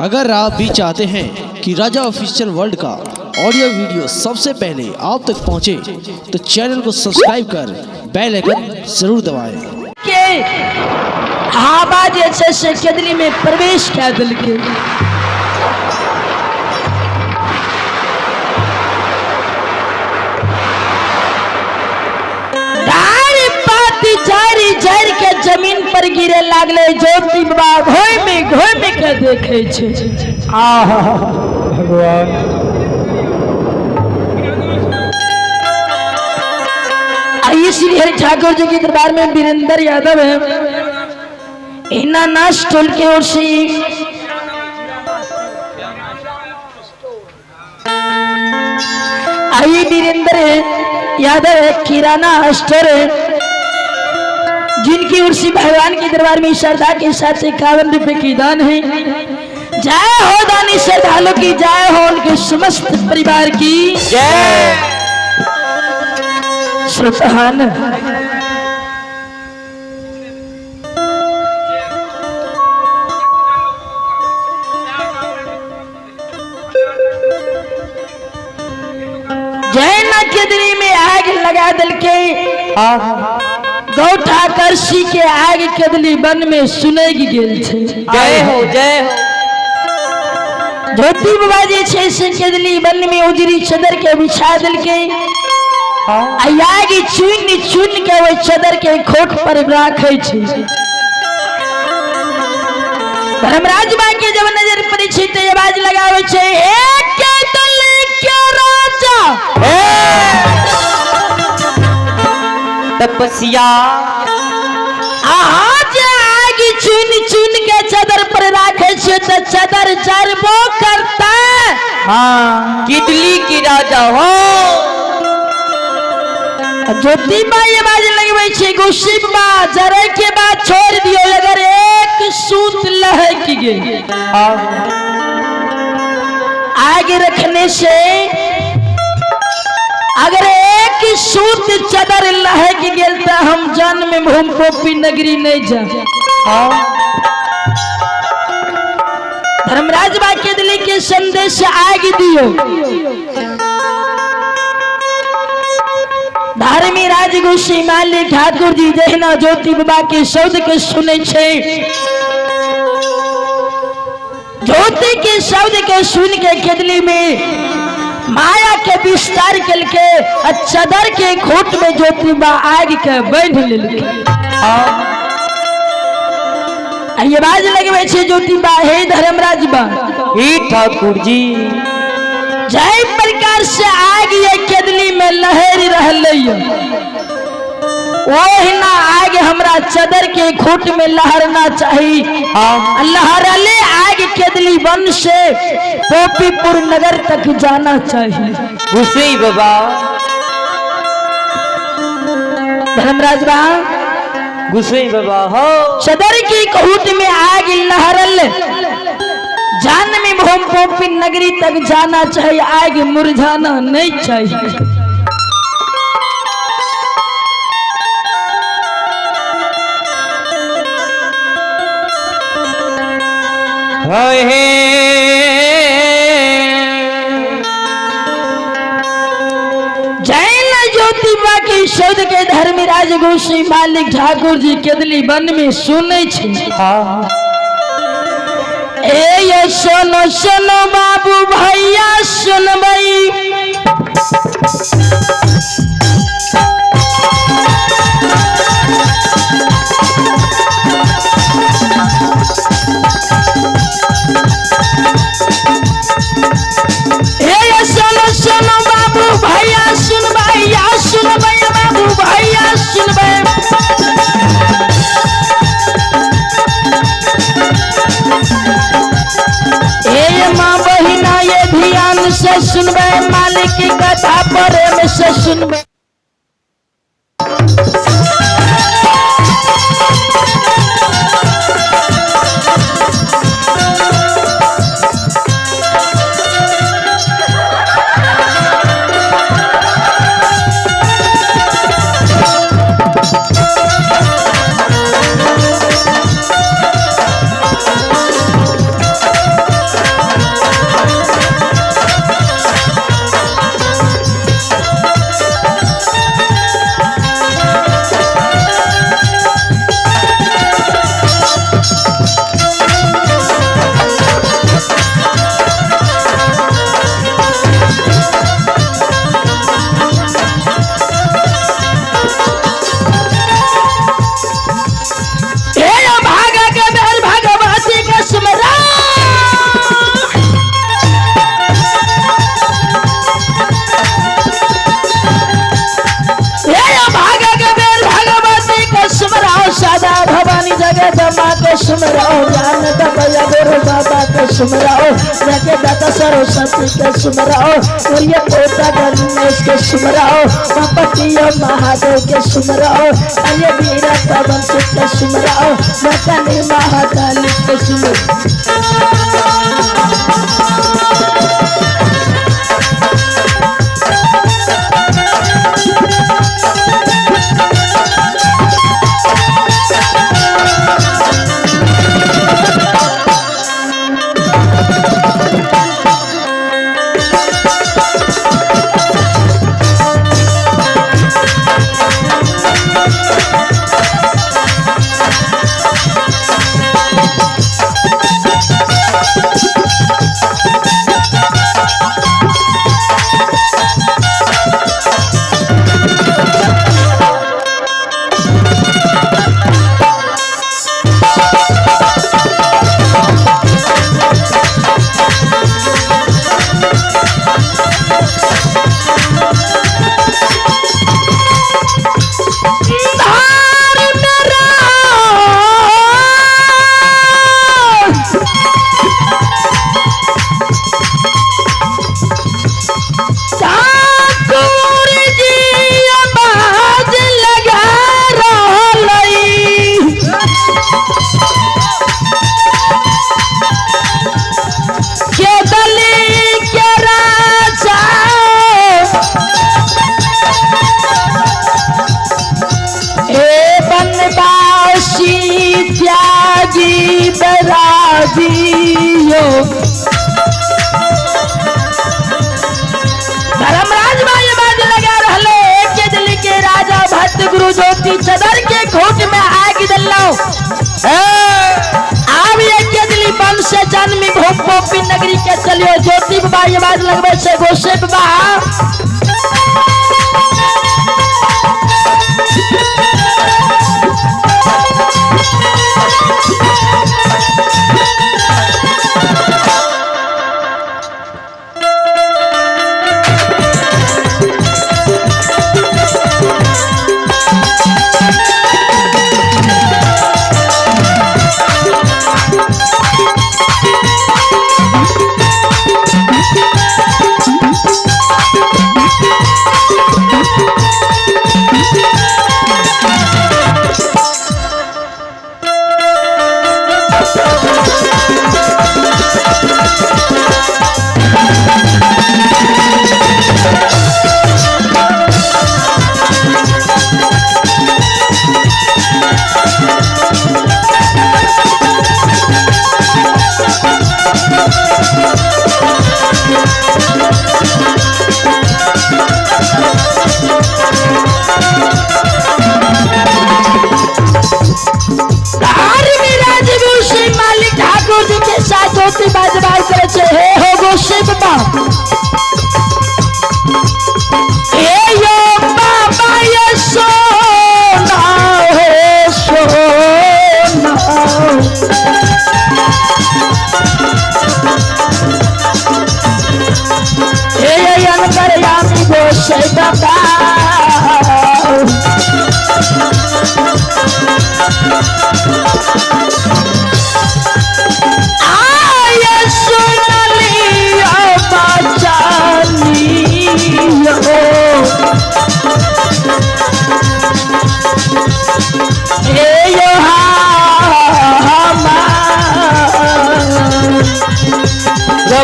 अगर आप भी चाहते हैं कि राजा ऑफिशियल वर्ल्ड का ऑडियो वीडियो सबसे पहले आप तक पहुंचे, तो चैनल को सब्सक्राइब कर बेल आइकन जरूर दबाएं। के आवाज ऐसे से केदली में प्रवेश किया दिल के जारी जर के जमीन पर गिरे लागले। ज्योति बाबा घोय में के देखे छे। भगवान श्री हरि ठाकुर जी के दरबार में वीरेंद्र यादव है, इना नाश टोल के ओर से आई वीरेंद्र यादव है, किराना स्टोर है, जिनकी उर्सी भगवान के दरबार में श्रद्धा के साथ 51 रुपए की दान है। जय हो दानी श्रद्धालु की, जय हो उनके समस्त परिवार की जय। श्रोतान जैना केदरी में आग लगा दिल के गौठा करसी के आग केदली वन में सुनेगी गेल छे। जय हो जय हो। ज्योति बाबा जी छे से केदली वन में उजरी चदर के बिछा दिल के आग चुन के वो चदर के खोट पर राखे छे। धर्मराज बा के जब नजर पड़ी छे तो आवाज लगावे छे, एक केदली के राजा तपस्या आज आग चुन के चदर पर राखे छे तो चदर जरबो करता। हाँ किदली की राजा हो। ज्योति बाई आवाज लगवे छे, गुस्से बा जरे के बाद छोड़ दियो, अगर एक सूत लहक गई आग रखने से, अगर एक सूत चदर लहक गेल तो हम जन्म में भूम पोपी नगरी नहीं जा। धर्मराज बा के दिल के संदेश आग दियो। धार्मी राजगुशी मालिक ठाकुर जी जहना ज्योति बाबा के शब्द के सुने छे, ज्योति के शब्द के सुन के केदली में माया के विस्तार कल के चदर के खोट में ज्योति बा आग के बांध लेलके। ये बाज लगवे छे ज्योति बा, हे धर्मराज बा, हे ठाकुर जी, जय प्रकार से आग ये केदली में लहर रहले, ओहिना आग हमरा चदर के खोट में लहरना चाहिए। लहरले आग केदली वन से पोपीपुर नगर तक जाना चाहिए। गुस्से बाबा धर्मराज बा, गुस्से बाबा हो। चदर की खोट में आग लहरल, जान में भूम पोपी नगरी तक जाना चाहिए, आग मुरझाना नहीं चाहिए। जैन ज्योति बा के शब्द के धर्मी राजगुशी मालिक ठाकुर जी केदली वन में सुने छे। ए यो सुनो सुनो बाबू भैया सुनबई, सुनो बाबू भैया सुनबई, या सुनबई बाबू भैया सुनबई। ए माँ बहिना ये ध्यान से सुनबे, मालिक की कथा प्रेम से सुनबे। जगदमा के सुमराओ, ज्ञान दबया गुरु बाबा के सुमराओ, जाके दाता सरस्वती के सुमराओ, और ये पोता गणेश के सुमराओ, पति महादेव के सुमराओ, ये वीरा पवन सिंह के सुमराओ, मकानी महाकाली के सुमराओ। धर्मराज भाई बाज लगा रहले के दिल्ली के राजा भक्त गुरु ज्योति चदर के खोट में आग दल्लो अब ये के दिल्ली बन से जन्मी भूप गोपी नगरी के चलियो ज्योति बाबा ये बाज लगवे से गोसे बाबा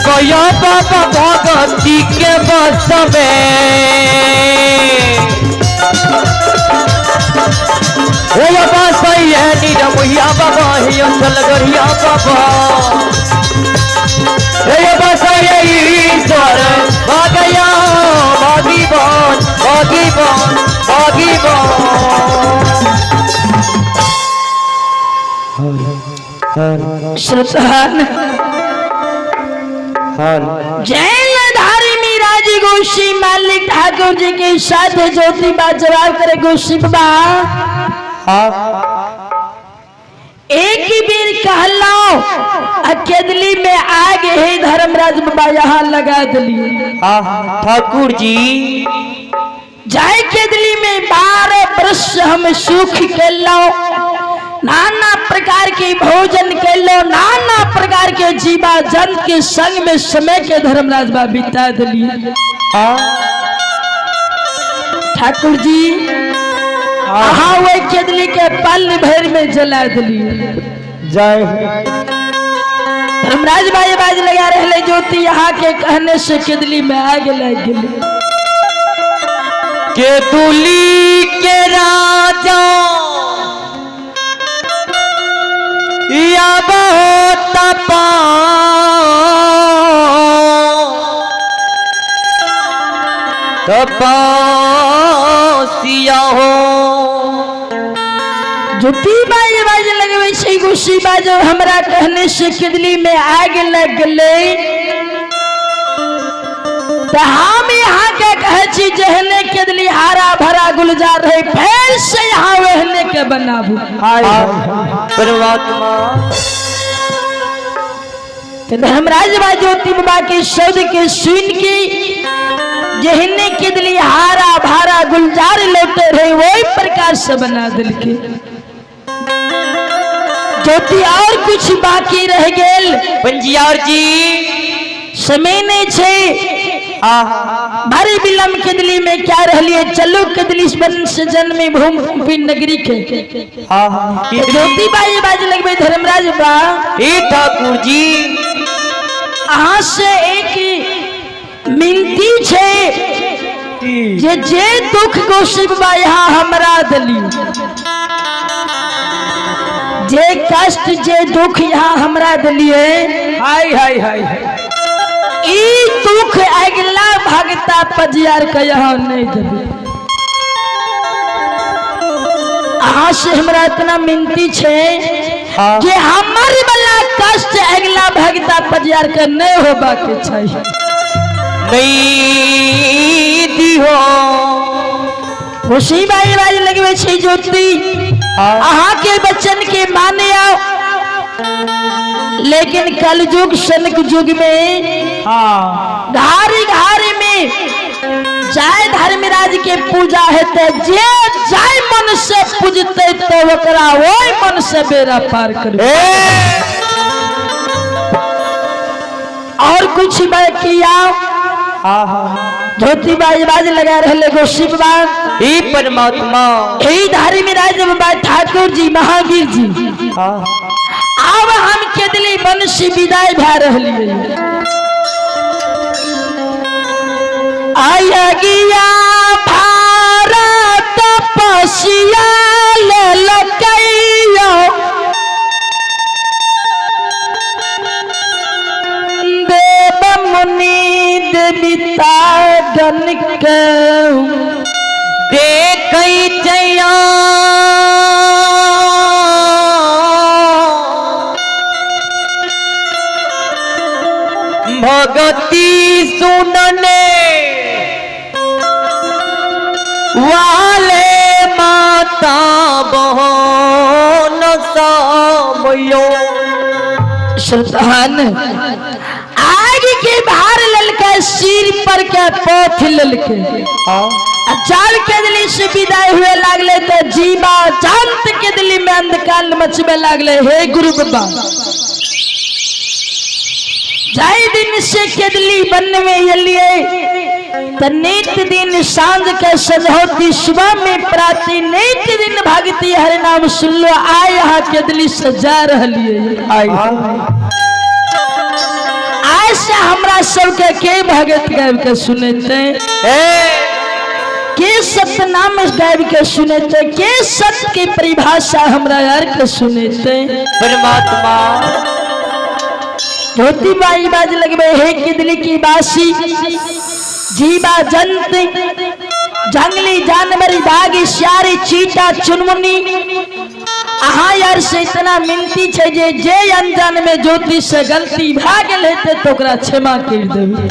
बाबा भगती के बस में बाबा सही है नीरा मुहिया बाबा ही असल गरिया बाबा बस ईश्वर भागया भागीवान भागीवान भागीवान श्रोतान जयधारी मीरा जी गोशी मालिक ठाकुर जी के साथ ज्योति बात जवाब करे गोशी बाबा एक ही बीर कहलाओ अकेदली में आग है धर्मराज बाबा यहाँ लगा दिली ठाकुर जी जाए केदली में 12 वर्ष हम सुख के लाओ नाना प्रकार के भोजन के लो, नाना प्रकार के जीवा जंत के संग में समय के धर्मराज बा बिता दिलिए। ठाकुर जी हाँ वो केदली के पल भर में जला दिलिए। जय धर्मराज भाई बाज लगा रहे ज्योति यहाँ के कहने से केदली में आग लग गई। केदुली के राजा या बहुत तपस्या हो। ज्योति बाज बाज लगवे से गुस्सी बाजो हमरा कहने से केदली में आग लग गई। तो हम यहाँ के कहे छी जहने केदली हारा भरा गुलजार रहे फिर से यहाँ वहने के बनाबू। परमात्मा धर्मराज बा ज्योति बाबा के शब्द के सुन के जहने केदली हारा भारा गुलजार लौटे रहे वही प्रकार से बना दिल के। ज्योति और कुछ बाकी रह गेल पंजियार जी समय नहीं छे भारी विलम्ब केदली में क्या रह लिए चलो केदली वंश जन्मी भूमि नगरी के ज्योति बाई बाज लगबे धर्मराज बा ठाकुर जी अहाँ से एक मिनती छे जे दुख को शिव बा यहाँ हमरा दली जे कष्ट जे दुख यहाँ हमरा दलिए हाय हाय हाय ई दुख अगला भगता पजियार का यहाँ नहीं देवे। अहाँ से हमरा इतना मिनती छे कि हमार वाला कष्ट अगला भगता पजियार का नहीं होबा के चाहिए। नहीं दिहो खुशी बाई बाई लगवे छे ज्योति अहाँ के बच्चन के माने आओ। लेकिन कलयुग सनक युग में घारी घारी में जाय धर्मराज के पूजा हेते जे जाय मन से पूजते तो ओकरा वही मन से बेड़ा पार कर। और कुछ किया धोती बाज बाज लगा रहे गो शिव हे परमात्मा हे धर्मराज बाबा ठाकुर जी महावीर जी अब हम केदली वंश विदाई भा रही आया गिया भारत पसिया ललकैयो देव मुनि देविता गण के देखै जया भगती सुनने वाले माता बहन सबयो। सुल्तान आग के बाहर ललके सिर पर के पोथ ललके चार केदली से विदाई हुए लागले तो जीवा जानत केदली में अंधकार मचबे लागले। हे गुरु बाबा जाय दिन से केदली बन में यलिए तो नित दिन सांझ के सजहोती सुबह में प्राति नित दिन भगती हरि नाम सुन लो आय यहाँ केदली सजा रहिए। आज से हमरा सबके के भगत गायब के सुनते के सतनाम गायब के सुनते के सत्य की परिभाषा हमरा यार के सुनते। परमात्मा धोती बाई बाज लगबे हे केदली की बासी जीवा जंत जंगली जानवर बाघ श्यारी चीता चुनमुनी अहाँ यार से इतना मिनती छे जे अनजान में ज्योति से गलती भाग लेते तो क्षमा कर देवे।